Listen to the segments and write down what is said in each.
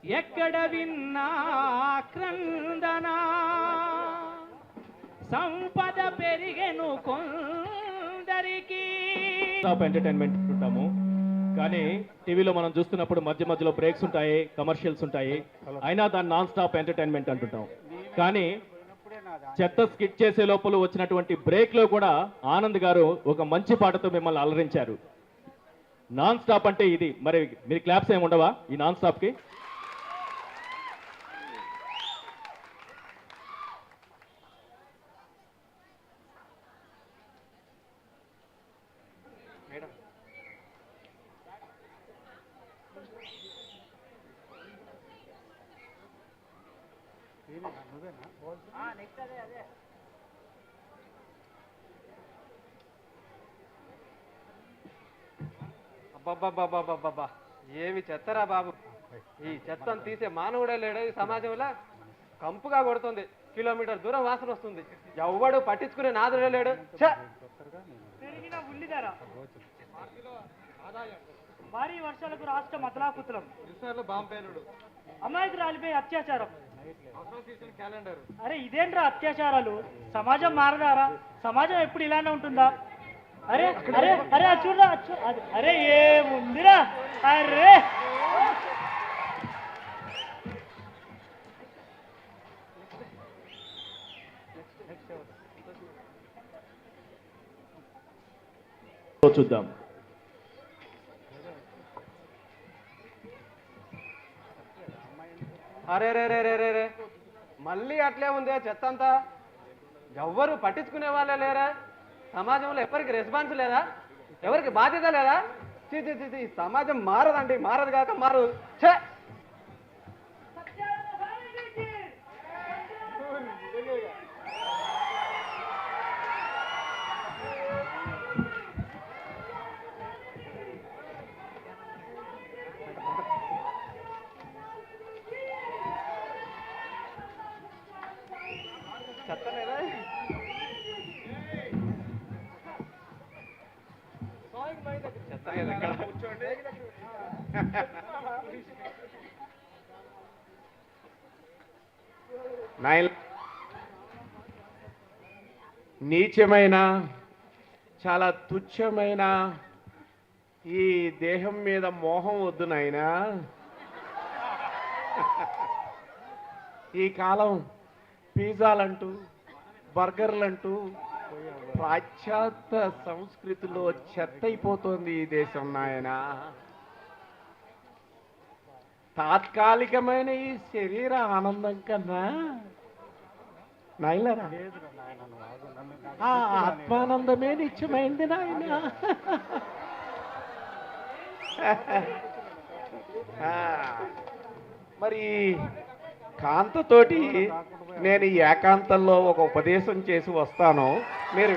ఎక్కడ విన్నా క్రందన సంపద పెరిగెను కొందరికి. ఎంటర్టైన్మెంట్ ఉంటాము కానీ టీవీలో మనం చూస్తున్నప్పుడు మధ్య మధ్యలో బ్రేక్స్ ఉంటాయి, కమర్షియల్స్ ఉంటాయి, అయినా దాన్ని నాన్ స్టాప్ ఎంటర్టైన్మెంట్ అంటుంటాం. కానీ చెత్త స్కిట్ చేసే లోపల వచ్చినటువంటి బ్రేక్ లో కూడా ఆనంద్ గారు ఒక మంచి పాటతో మిమ్మల్ని అలరించారు. నాన్ స్టాప్ అంటే ఇది. మరి మీరు క్లాప్స్ ఏమి ఉండవా ఈ నాన్ స్టాప్ కి? అబ్బబ్బబ్బబ్బబ్బబ్బా, ఏమి చెత్తరా బాబు! ఈ చెత్తను తీసే మానవుడే లేడు ఈ సమాజంలో. కంపుగా కొడుతుంది, కిలోమీటర్ దూరం వాసన వస్తుంది, ఎవ్వడు పట్టించుకునే నాదుడే లేడు. పెరిగిన ఉల్లి ధర, భారీ వర్షాలకు రాష్ట్రం అతలాకుతలం, అమాయకురాలిపై అత్యాచారం. అరే ఇదేంట్రా అత్యాచారాలు? సమాజం మారదారా? సమాజం ఎప్పుడు ఇలానే ఉంటుందా? అరే అరే అరే చూడరా, అరే ఏముందిరా? అరే చూద్దాం. అరే రే రే రే రే రే, మళ్ళీ అట్లే ఉందే చెత్త అంతా. ఎవ్వరు పట్టించుకునే వాళ్ళే లేరా? సమాజంలో ఎవరికి రెస్పాన్స్ లేదా? ఎవరికి బాధ్యత లేదా? ఈ సమాజం మారదండి, మారదు కాక మారదు. ఛే! చెత్తలేదా? నీచమైన, చాలా తుచ్చమైన ఈ దేహం మీద మోహం వద్దు నాయనా. ఈ కాలం పిజ్జాలంటూ, బర్గర్లంటూ పాశ్చాత్య సంస్కృతిలో చెత్త అయిపోతుంది ఈ దేశం నాయన. తాత్కాలికమైన ఈ శరీర ఆనందం కన్నా నాయనరా ఆ ఆత్మానందమే నిత్యమైంది నాయన. మరి కాంతతోటి నేను ఏకాంతంలో ఒక ఉపదేశం చేసి వస్తాను, మీరు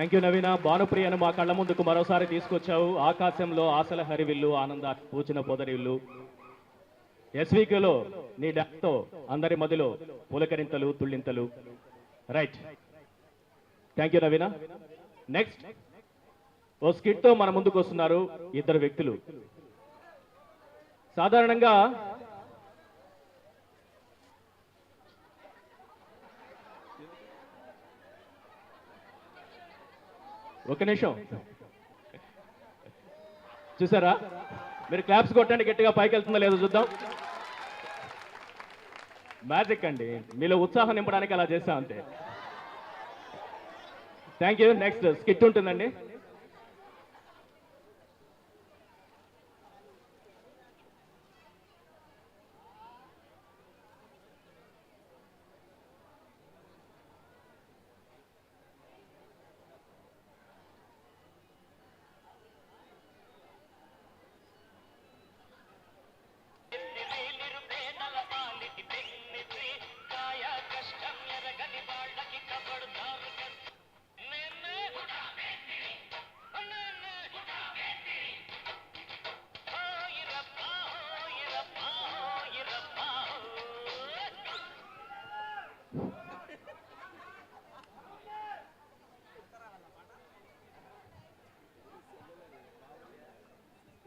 థ్యాంక్ యూ నవీన. భానుప్రియను మా కళ్ళ ముందుకు మరోసారి తీసుకొచ్చావు. ఆకాశంలో ఆశల హరివిల్లు, ఆనంద పూచిన పొదరిల్లు. ఎస్వికేలో నీ డాక్తో అందరి మధ్యలో పులకరింతలు, తుళ్ళింతలు. Right, thank you Naveena. Next ఓ స్కిట్ తో మన ముందుకు వస్తున్నారు ఇద్దరు వ్యక్తులు. సాధారణంగా ఒక నిమిషం చూసారా, మీరు క్లాప్స్ కొట్టండి, గట్టిగా పైకి వెళ్తుందో లేదో చూద్దాం. మ్యాజిక్ అండి, మీలో ఉత్సాహం నింపడానికి అలా చేస్తాం అంతే. Thank you. నెక్స్ట్ స్కిట్ ఉంటుందండి.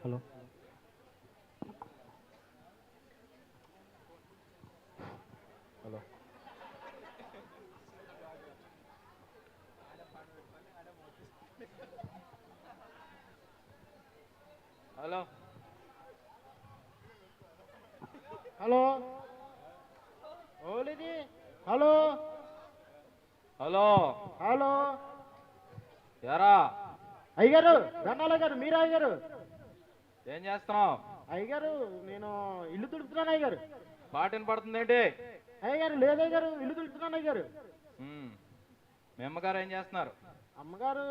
Hello, hello. హలో హలో ఓలిది. హలో హలో హలో ఎరా అయ్యగారు, దండాలయ్య గారు, మీరా అయ్యగారు? ఏం చేస్తున్నావు? అయ్యగారు, నేను ఇల్లు తుడుపుతున్నాను అయ్యగారు. పాట వినపడుతుంది ఏంటి? అయ్యగారు లేదయ్యగారు, ఇల్లు తుడుపుతున్నాను అయ్యగారు. మీ అమ్మగారు ఏం చేస్తున్నారు? అమ్మగారు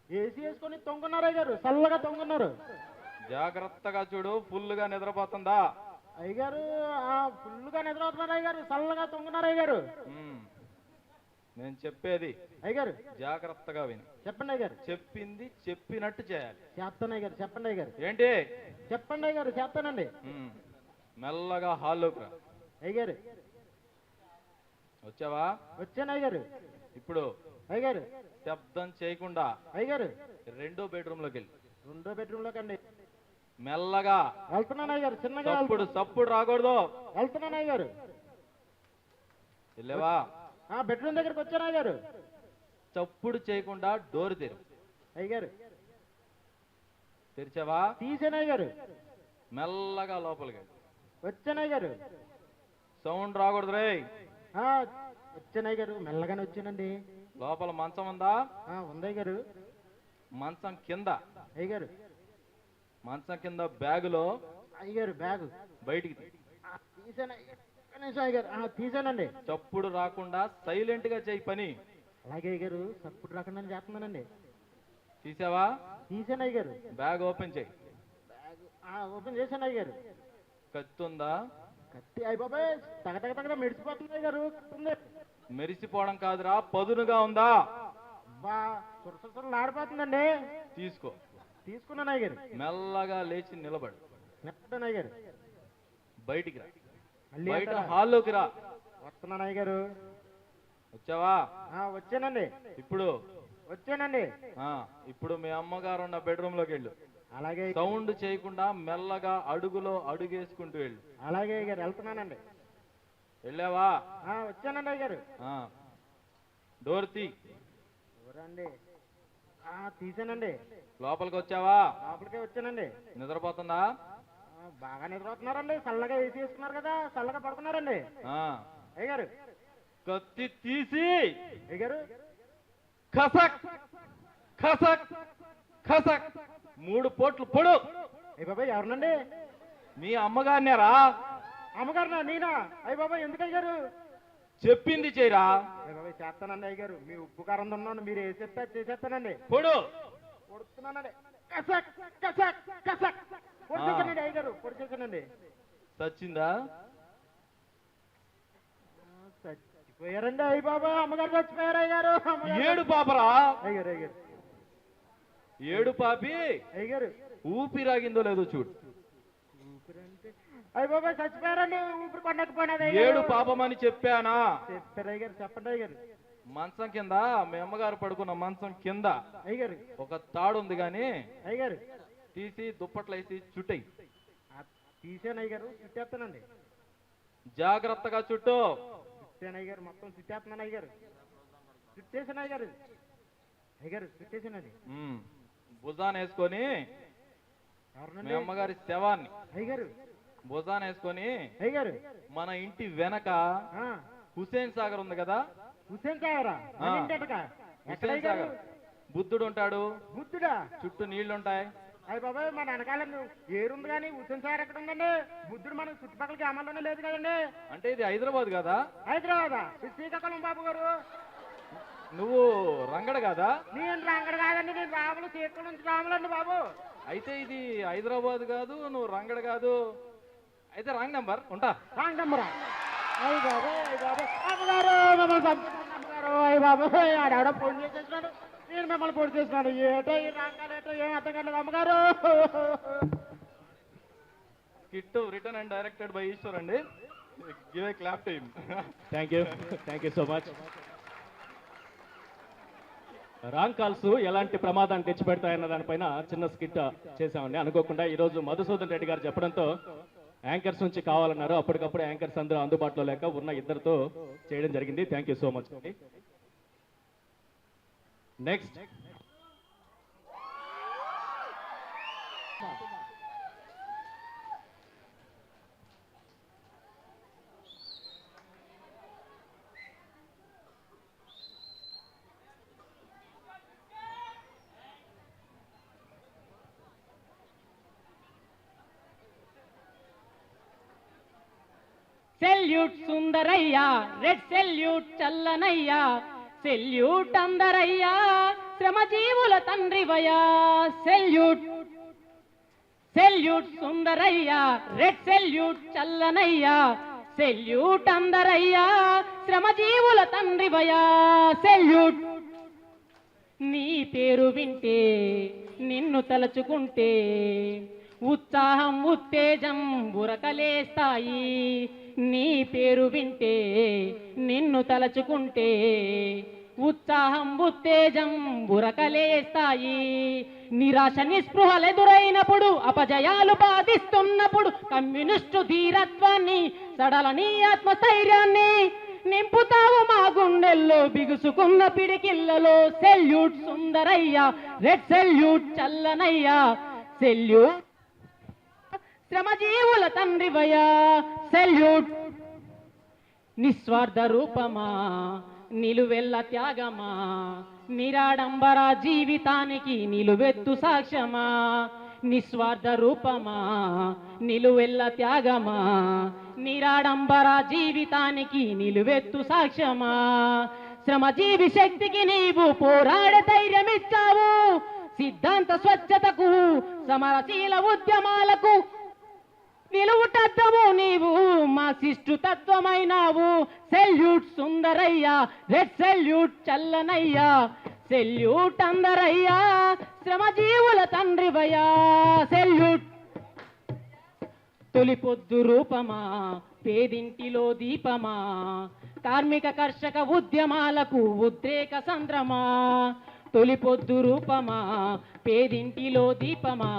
ఏసీ వేసుకొని తొంగున్నారు అయ్యగారు, చల్లగా తొంగున్నారు. జాగ్రత్తగా చూడు, ఫుల్గా నిద్రపోతుందా? అయ్యగారు ఫుల్గా నిద్రపోతున్నారు అయ్యగారు, చల్లగా తొంగున్నారు అయ్యగారు. నేను చెప్పేది అయ్యగారు జాగ్రత్తగా విను. చెప్పండి అయ్యగారు. చెప్పింది చెప్పినట్టు చేయాలి. చేస్తాను అయ్యగారు. చెప్పండి అయ్యగారు. ఏంటి? చెప్పండి అయ్యగారు, చేస్తానండి. మెల్లగా హాల్లోకి రా. అయ్యగారు వచ్చావా? వచ్చాను అయ్యగారు. ఇప్పుడు అయ్యగారు శబ్దం చేయకుండా అయ్యగారు రెండో బెడ్రూమ్ లోకి వెళ్ళి రెండో బెడ్రూమ్ లోకి అండి మెల్లగా వెళ్తున్నాను అయ్యగారు. చిన్నగా సప్పుడు రాకూడదు. వెళ్తున్నాను అయ్యగారు. వెళ్ళావా? బెడ్రూమ్ దగ్గరికి వచ్చాను అయ్యగారు. చప్పుడు చేయకుండా డోర్ తెరు. అయ్యగారు తెరిచావా? తీసాను అయ్యగారు. మెల్లగా లోపలికి వచ్చాను అయ్యగారు. సౌండ్ రాకూడదు రే. వచ్చాను అయ్యగారు, మెల్లగానే వచ్చానండి. లోపల మంచం ఉందా? ఉంది అయ్యగారు. మంచం కింద అయ్యగారు, మంచం కింద బ్యాగులో అయ్యగారు బ్యాగు బయటికి తీసాను అయ్యగారు. తీసానండి. చప్పుడు రాకుండా సైలెంట్ గా చేయి పని. అలాగే అయ్యగారు, సప్పుడు రాకుండా చేస్తున్నానండి. తీసావా? తీసాను అయ్యగారు. బ్యాగ్ ఓపెన్ చేయి. బ్యాగ్ ఓపెన్ చేశాను అయ్యగారు. కత్తి ఉందా? కత్తి అయ్యి బాబాయ్ తగ మెడిసిపోతుంది అయ్యగారు. కత్తుంది. మెరిసిపోవడం కాదురా, పదునుగా ఉందా? బా సురసురలు ఆడిపోతుందండి. తీసుకో. తీసుకున్నాను అయ్యగారు. మెల్లగా లేచి నిలబడు. నెప్పాను అయ్యగారు. బయటికి రా. మళ్ళీ బయట అంటారా? హాల్లోకి రా. వస్తున్నాను అయ్యగారు. వచ్చావా? వచ్చానండి. ఇప్పుడు వచ్చానండి. ఇప్పుడు మీ అమ్మగారు ఉన్న బెడ్రూమ్ లోకి వెళ్ళు. అలాగే సౌండ్ చేయకుండా మెల్లగా అడుగులో అడుగేసుకుంటూ వెళ్ళు. అలాగే అయ్యగారు, వెళ్తున్నానండి. వెళ్ళావా? వచ్చానండి అయ్యగారు. డోర్ తీ. రండి. తీసానండి. లోపలికి వచ్చావా? లోపలికే వచ్చానండి. నిద్రపోతుందా? బాగా నిద్రపోతున్నారండి. చల్లగా ఏసీ వేసుకున్నారు కదా, చల్లగా పడుకున్నారండి. అయ్యగారు కత్తి తీసి అయ్యగారు ఖసక్ ఖసక్ ఖసక్ 3 పోట్లు పొడు. అయ్య బాబాయ్ ఎవరినండి? మీ అమ్మగారినేరా. అమ్మగారు నేనా? అయ్య బాబాయ్ ఎందుకు అయ్యారు? చెప్పింది చేయరా. అయ్య బాబాయ్ చేస్తానండి అయ్యగారు. మీ ఉప్పు కారం ఉన్నాను, మీరు ఏ చెప్తే చేసేస్తానండి. పొడు. పొడుతున్నానండి. కసక్ కసక్ కసక్ పొడిచేసానండి అయ్యగారు. పొడిచేసానండి. చచ్చిందా? పోయారండి అయ్యి బాబా అమ్మగారు చచ్చిపోయారు అయ్యారు ఏడు పాపరా అయ్యారు అయ్యారు ఏడు పాపి అయ్యారు ఊపిరాగిందో లేదో చూడు. అయ్యి బాబా చచ్చిపోయారండి ఊపిరి కొనకపోయినది ఏడు పాపమని చెప్పానా? చెప్పారు అయ్యారు చెప్పండి అయ్యారు మంచం కింద మీ అమ్మగారు పడుకున్న మంచం కింద అయ్యారు ఒక తాడు ఉంది గాని అయ్యారు తీసి దుప్పట్లు వేసి చుట్టయి. తీసాను అయ్యారు చుట్టేస్తానండి జాగ్రత్తగా చుట్టూ. చుట్టాను అయ్యారు మొత్తం చుట్టేస్తున్నాను అయ్యారు చుట్టేసాను అయ్యారు అయ్యారు చుట్టేసానండి భుజాన వేసుకొని మీ ఎవరినండి అమ్మగారి శవాన్ని అయ్యారు భుజాన వేసుకొని అయ్యారు మన ఇంటి వెనక హుసేన్ సాగర్ ఉంది కదా, హుసేన్ సాగరా ఆ. ఎక్కడ హుసేన్ అయ్యారు సాగర్ బుద్ధుడు ఉంటాడు, బుద్ధుడా చుట్టూ నీళ్లుంటాయి. అయ్యి బాబాయ్ మన వెనకాల ఏరుంది కానీ హుసేన్ సాగర్ ఎక్కడ ఉందండి బుద్ధుడు మన చుట్టుపక్కల గ్రామాల్లోనే లేదు కదండి అంటే ఇది హైదరాబాద్ కదా, హైదరాబాదా ఇది శ్రీకాకుళం బాబు గారు నువ్వు రంగడ కదా, నేను రంగడు కాదండి నేను రాములు శ్రీకాకుళం నుంచి రాములండి బాబు అయితే ఇది హైదరాబాద్ కాదు, నువ్వు రంగడ కాదు, అయితే రాంగ్ నెంబర్. ఉంటా. రాంగమ్మరా అయ్యి బాబు అయ్యి బాబు అమ్మగారు మమ్మల్ని చంపుతున్నారు అమ్మగారు అయ్యి బాబు ఆడెవడో ఫోన్ చేసేసినాడు నేను మిమ్మల్ని పొడి చేసినాడు ఏటో ఈ రాంగాలు ఏటో ఏం అర్థం కాలేదు అమ్మగారు skit written and directed by Eshwar అండి. Give a clap to him. Thank you so much. Wrong calls ఎలాంటి ప్రమాదాన్ని తెచ్చిపెడతాయన్న దానిపైన చిన్న స్కిట్ చేశామండి. అనుకోకుండా ఈరోజు మధుసూదన్ రెడ్డి గారు చెప్పడంతో యాంకర్స్ నుంచి కావాలన్నారు. అప్పటికప్పుడు యాంకర్స్ అందరూ అందుబాటులో లేక ఉన్న ఇద్దరితో చేయడం జరిగింది. థ్యాంక్ యూ సో మచ్ అండి. Next salute Sundarayya, red salute చల్లనయ్య, సెల్యూట్ అందరయ్యా, శ్రమజీవుల తండ్రివయ్యా. Salute salute Sundarayya, red salute చల్లనయ్య, సెల్యూట్ అందరయ్యా, శ్రమజీవుల తండ్రివయ్యా. సెల్యూట్. నీ పేరు వింటే నిన్ను తలుచుకుంటే ఉత్సాహం ఉత్తేజం ఉరకలేస్తాయి. నీ పేరు వింటే నిన్ను తలచుకుంటే ఉత్సాహం ఉత్తేజం ఉరకలేస్తాయి. నిరాశ నిస్పృహలెదురైనప్పుడు అపజయాలు బాధిస్తున్నప్పుడు కమ్యూనిస్టు ధీరత్వాన్ని సడలని ఆత్మస్థైర్యాన్ని నింపుతావు మా గుండెల్లో బిగుసుకున్న పిడికిళ్ళలో. సెల్యూట్ సుందరయ్య, రెడ్ సెల్యూట్ చల్లనయ్య, సెల్యూట్ శ్రమజీవుల తండ్రివయ్యా. సెల్యూట్. నిస్వార్థ రూపమా, నిలువెల్ల త్యాగమా, నిరాడంబర జీవితానికి నిలువెత్తు సాక్ష్యమా. నిస్వార్థ రూపమా, నిలువెల్ల త్యాగమా, నిరాడంబర జీవితానికి నిలువెత్తు సాక్ష్యమా. శ్రమజీవి శక్తికి నీవు పోరాడే ధైర్యమిచ్చావు. సిద్ధాంత స్వచ్ఛతకు సమరశీల ఉద్యమాలకు నిలువుటత్వము నీవు మా శిష్టు తత్వమైనావు. సెల్యూట్ సుందరయ్య, రెడ్ సెల్యూట్ చల్లనయ్య, సెల్యూట్ అందరయ్యా, శ్రమజీవుల తండ్రివయ్యా. సెల్యూట్. తొలి పొద్దు రూపమా, పేదింటిలో దీపమా, కార్మిక కర్షక ఉద్యమాలకు ఉద్రేక సంద్రమా. తొలి పొద్దు రూపమా, పేదింటిలో దీపమా,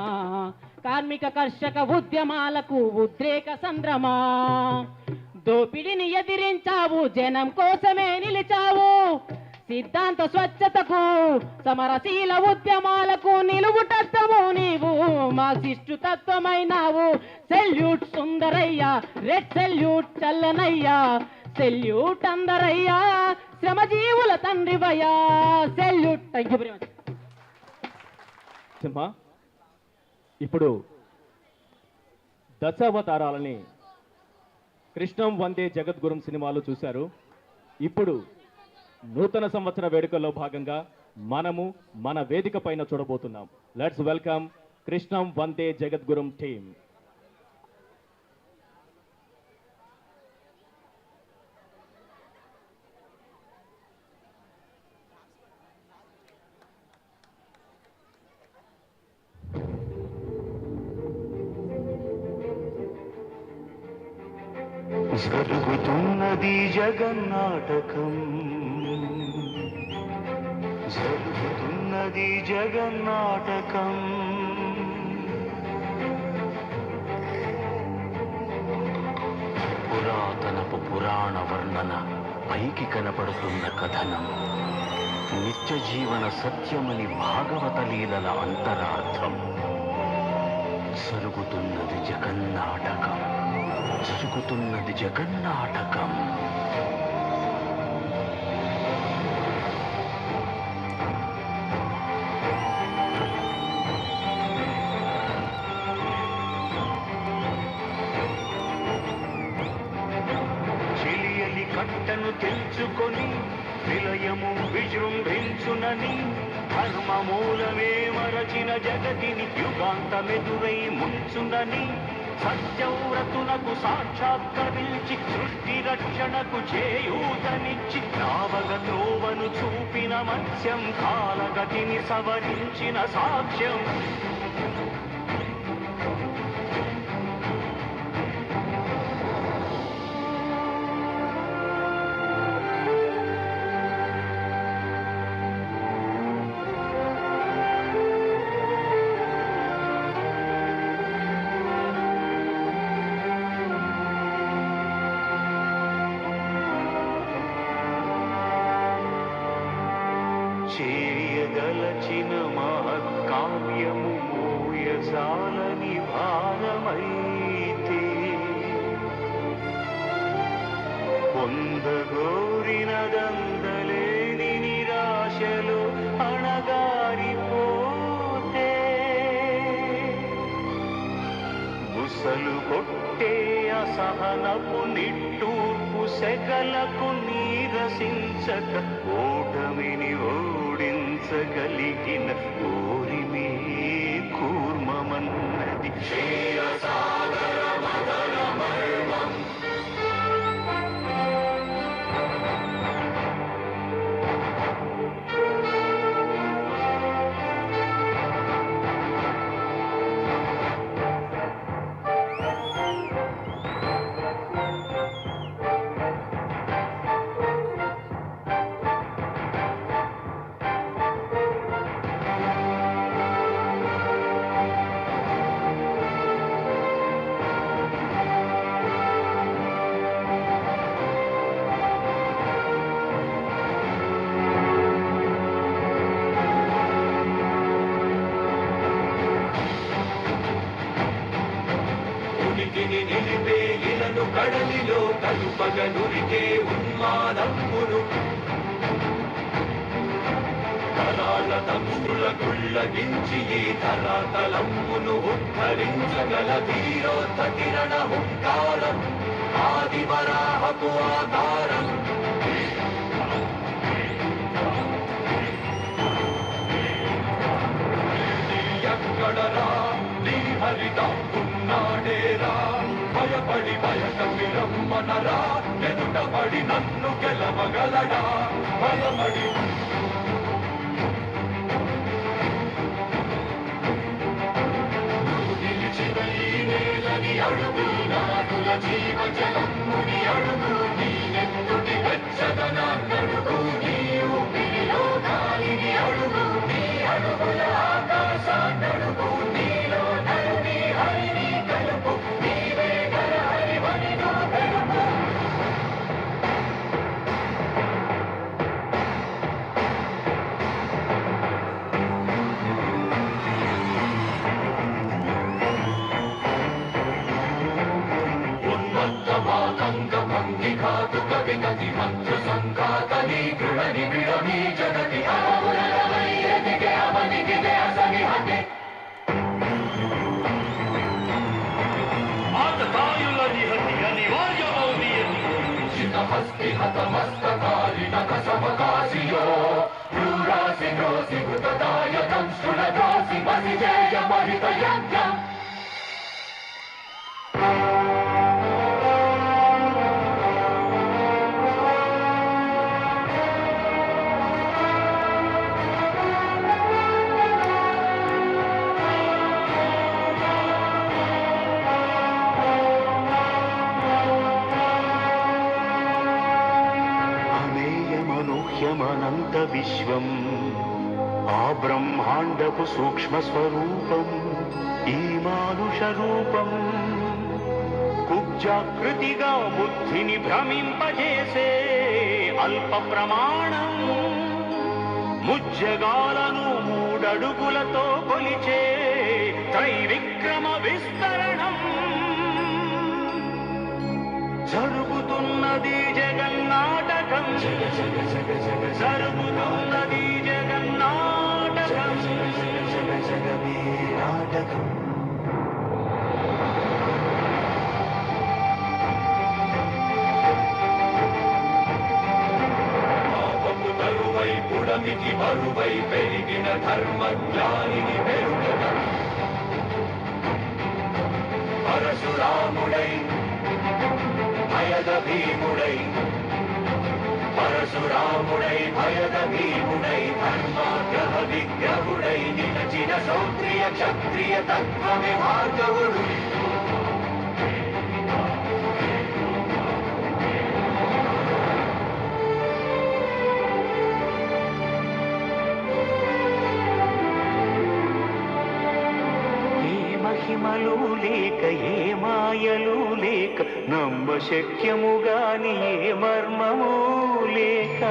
కార్మిక కర్షక ఉద్యమాలకు ఉద్రేక సంద్రమా. దోపిడిని ఎదిరించావు, జనం కోసమే నిలిచావు. సిద్ధాంత స్వచ్ఛతకు సమరశీల ఉద్యమాలకు నిలువుటత్వము నీవు మా శిష్టు తత్వమైనావు. సెల్యూట్ సుందరయ్య, రెడ్ సెల్యూట్ చల్లనయ్య, సెల్యూట్ అందరయ్యా, శ్రమజీవుల తండ్రివయ్యా. Salute. Thank you very much. Simha, ఇప్పుడు దశావతారాలని కృష్ణం వందే జగద్గురుం సినిమాలు చూశారు. ఇప్పుడు నూతన సంవత్సర వేడుకల్లో భాగంగా మనము మన వేదిక పైన చూడబోతున్నాం. Let's welcome Krishnam Vande Jagadgurum team. జరుగుతున్నది జగన్నాటకం, జరుగుతున్నది జగన్నాటకం. పురాతనపు పురాణ వర్ణన పైకి కనపడుతున్న కథనం, నిత్య జీవన సత్యమని భాగవత లీలల అంతరార్థం. జరుగుతున్నది జగన్నాటకం, జరుగుతున్నది జగన్నాటకం. చెలియలి కట్టను తెంచుకొని విలయము విజృంభించునని, ధర్మమూలమే మరచిన జగతిని యుగాంతమెదురై ముంచునని, సత్యవ్రతునకు సాక్షాత్కరించి సృష్టి రక్షణకు చేయూతనిచ్చి నావగ త్రోవను చూపిన మత్స్యం, కాలగతిని సవరించిన సాక్ష్యం. చేయదలచిన మహత్కావ్యము మోయజాలని భారమైతే, పొందగోరినదందలేని నిరాశలో అణగారిపోతే, బుసలు కొట్టే అసహనపు నిట్టూర్పు సెగలకు నీరసించక, ఓటమిని ఓడించగలిగిన ఓరిమే కూర్మమన్నది క్షీరసాగర మదన మర్మం. నిలిపే ఇలను కడలిలో కలుపగనురికే ఉన్మాదమ్మును, తరాల దంష్టుల గుళ్ళగించి ఈ ధరాతలమ్మును ఉద్ధరించగల ధీరోత్త కిరణ హుంకారం, ఆది వరాహపు ఆకారం. ఎక్కడరా నీ హరిత ఉన్నాడేరా, భయపడి బయట విరమ్మనరా, ఎదుటపడి నన్ను గెలవగలడా, భయపడి నిలిచిన ఈ నేలని అడుగు, నాటుల జీవ జలముని అడుగు, నీ నెత్తుటి వెచ్చదనాన్నడుగు, నీ ఊపిరిలో గాలిని అడుగు, నీ అడుగుల ఆకాశాన్నడుగు, నీలో నడుని హరిని కలుపు, నీవే గల హరివని నువ్వు తెలుపు. ఉన్మత్త మాతంగ భంగి ఘాతు కవి గతి మంత్ర సంఘాతని గృహని విడమి జగతి అవనికి అవనికిదే అసని హతి. ఆతతాయుల నిహతి అనివార్యమౌనియతి, చితహస్తి హతమస్తకాలిన కసమకాశియో, క్రూరాసి గ్రోసి హృతదాయకం శృణగ్రాసి బసిజేయ మహిత యజ్ఞం. అనంత విశ్వం ఆ బ్రహ్మాండపు సూక్ష్మ స్వరూపం ఈ మానుష రూపం కుబ్జాకృతిగా బుద్ధిని భ్రమింపజేసే అల్ప ప్రమాణం ముజ్జగాలను మూడడుగులతో కొలిచే త్రైవిక్రమ విస్తరణం జరుగుతున్నది జగన్నాటకం జరుగుతున్నది జగన్నాటకం జగమే నాటకం పాపము తరువై పుడమికి బరువై పెరిగిన ధర్మజ్ఞానిని పెరుగట పరశురాముడై భయద భీముడై పరశురాముడై భయద భీముడై ధర్మాగ్రహ విగ్రహుడై నిలచిన సౌత్రియ క్షత్రియ తత్వమే భార్గవుడు మహిమలు లేక ఏ మాయలు లేక నమ్మశక్యముగాని ఏ మర్మము లేక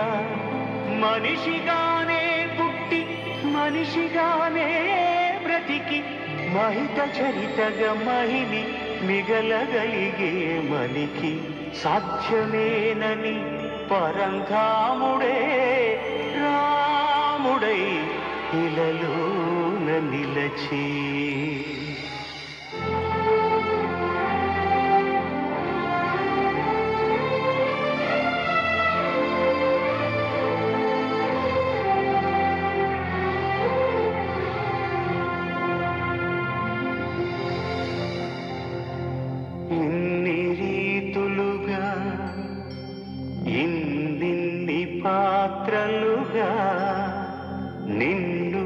మనిషిగానే పుట్టి మనిషిగానే బ్రతికి మహిత చరితగా మహిని మిగలగలిగే మనికి సాధ్యమేనని పరంధాముడే రాముడై ఇలలోన నిలచి ఇన్ని రీతులుగా ఇన్నిన్ని పాత్రలుగా నిన్ను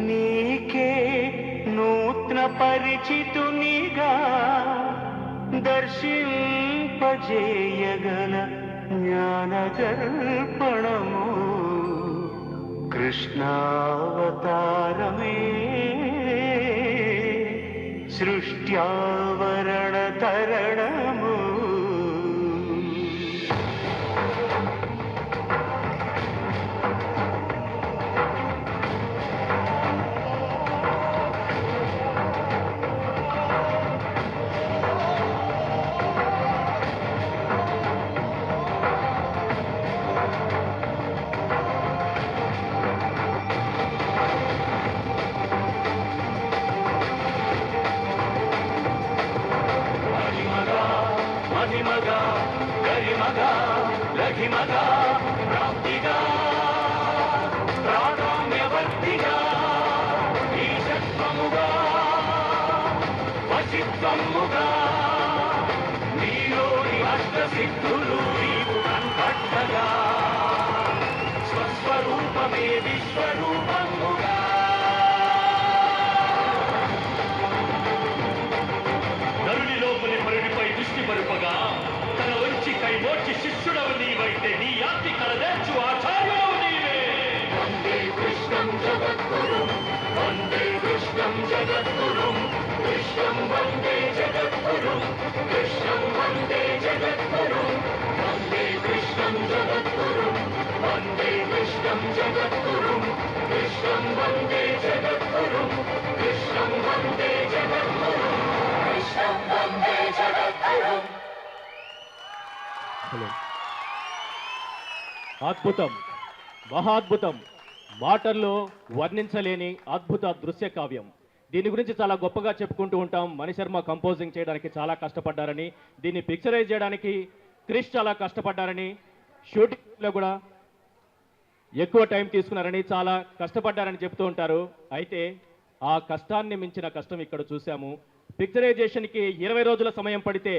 నీకే నూత్న పరిచితునిగా దర్శింపజేయగల జ్ఞానదర్పణము కృష్ణావతారమే సృష్ట్యావరణ తరణము మహిమగా గరిమగా లఘిమగా ప్రాప్తిగా ప్రాణామ్యవర్తిగా ఈశత్వముగా వశిత్వముగా నీలోని అష్టసిద్ధులు నీవు కన్పట్టగా స్వస్వరూపమే విశ్వరూపముగా నరుని లోపలి పరుడిపై దృష్టి పరుపగా తన వంచి కైమోర్చి శిష్యుడవు నీవైతే నీ యాత్రి కలదేర్చు ఆచార్యుడవు నీవే వందే కృష్ణం జగద్గురు వందే కృష్ణం జగద్గురు కృష్ణం వందే జగద్గురు కృష్ణం వందే జగద్గురు వందే కృష్ణం జగద్గురు వందే కృష్ణం జగద్గురు కృష్ణం వందే జగద్గురు కృష్ణం వందే జగద్గురు కృష్ణం వందే జగద్గురు. అద్భుతం, మహాద్భుతం, మాటల్లో వర్ణించలేని అద్భుత దృశ్య కావ్యం. దీని గురించి చాలా గొప్పగా చెప్పుకుంటూ ఉంటాం. మణిశర్మ కంపోజింగ్ చేయడానికి చాలా కష్టపడ్డారని, దీన్ని పిక్చరైజ్ చేయడానికి క్రిష్ చాలా కష్టపడ్డారని, షూటింగ్లో కూడా ఎక్కువ టైం తీసుకున్నారని, చాలా కష్టపడ్డారని చెప్తూ ఉంటారు. అయితే ఆ కష్టాన్ని మించిన కష్టం ఇక్కడ చూసాము. పిక్చరైజేషన్కి 20 రోజుల సమయం పడితే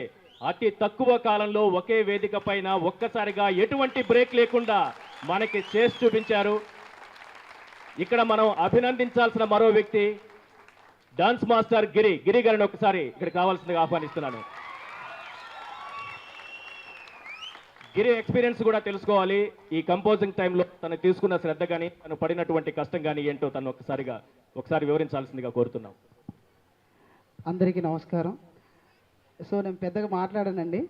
అతి తక్కువ కాలంలో ఒకే వేదిక పైన ఒక్కసారిగా ఎటువంటి బ్రేక్ లేకుండా మనకి చేసి చూపించారు. ఇక్కడ మనం అభినందించాల్సిన మరో వ్యక్తి డాన్స్ మాస్టర్ గిరి గారిని ఒకసారి ఇక్కడ కావాల్సిందిగా ఆహ్వానిస్తున్నాను. గిరి ఎక్స్పీరియన్స్ కూడా తెలుసుకోవాలి. ఈ కంపోజింగ్ టైంలో తను తీసుకున్న శ్రద్ధ కానీ తను పడినటువంటి కష్టం కానీ ఏంటో తను ఒకసారి వివరించాల్సిందిగా కోరుతున్నాం. అందరికీ నమస్కారం. సో నేను పెద్దగా మాట్లాడానండి.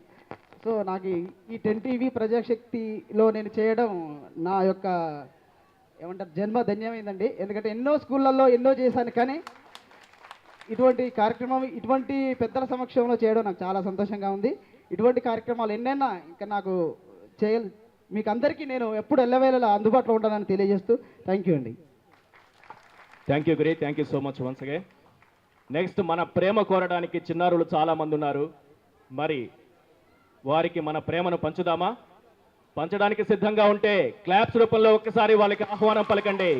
సో నాకు ఈ 10 టీవీ ప్రజాశక్తిలో నేను చేయడం నా యొక్క ఏమంటారు జన్మ ధన్యమైందండి. ఎందుకంటే ఎన్నో స్కూళ్ళల్లో ఎన్నో చేశాను, కానీ ఇటువంటి కార్యక్రమం ఇటువంటి పెద్దల సమక్షంలో చేయడం నాకు చాలా సంతోషంగా ఉంది. ఇటువంటి కార్యక్రమాలు ఎన్నైనా ఇంకా నాకు మీకు అందరికీ నేను ఎప్పుడు ఎల్లవేళలా అందుబాటులో ఉంటానని తెలియజేస్తూ థ్యాంక్ యూ అండి. Thank you Giri, thank you so much once again. Next మన ప్రేమ కోరడానికి చిన్నారులు చాలా మంది ఉన్నారు. మరి వారికి మన ప్రేమను పంచుదామా? పంచడానికి సిద్ధంగా ఉంటే క్లాప్స్ రూపంలో ఒక్కసారి వాళ్ళకి ఆహ్వానం పలకండి.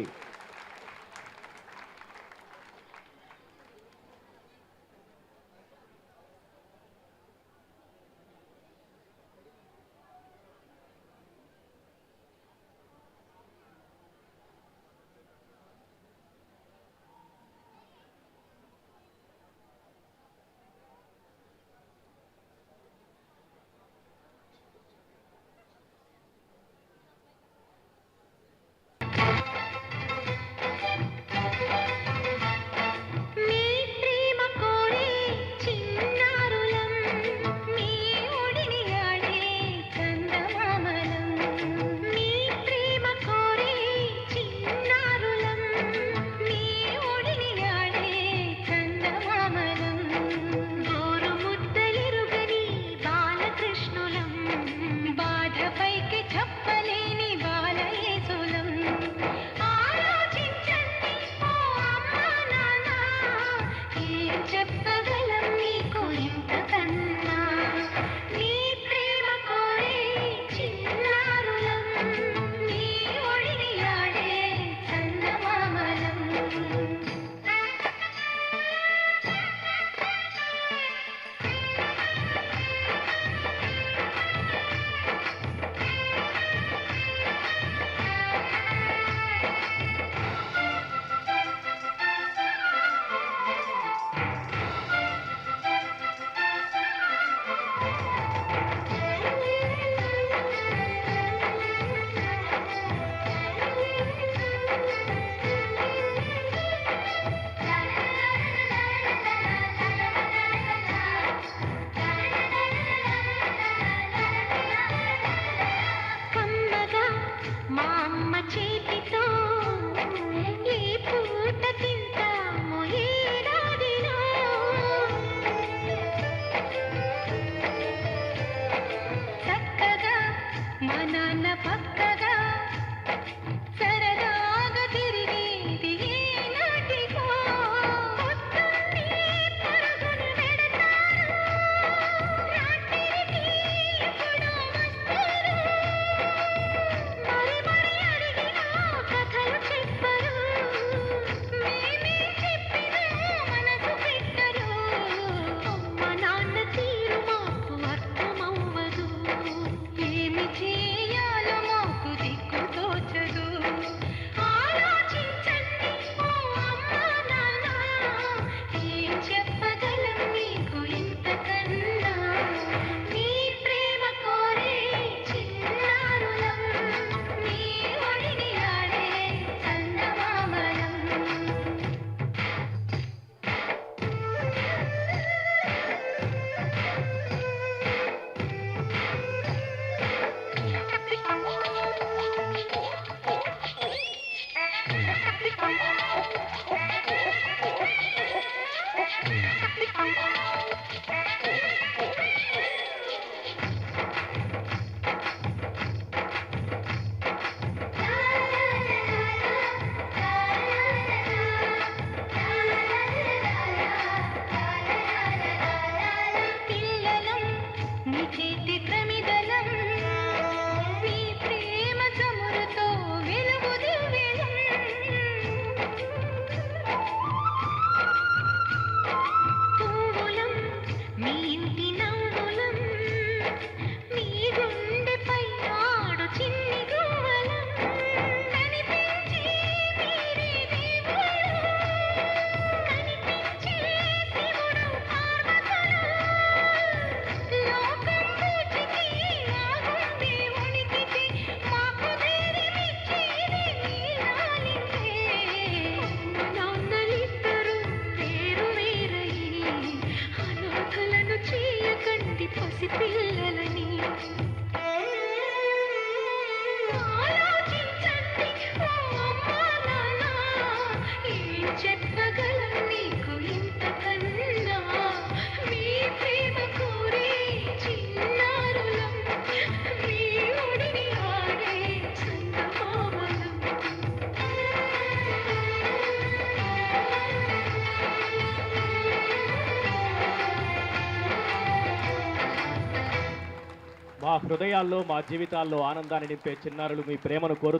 పిల్లలని ఆలోచించండి ఓ అమ్మా నాన్న ఏం చెప్పగలం నీకు ఇంతకన్నా మీ ప్రేమ కోరే చిన్నారులం మీ ఒడిని ఆడే చందమామలం మా హృదయాల్లో మా జీవితాల్లో ఆనందాన్ని నింపే చిన్నారులు మీ ప్రేమను కోరు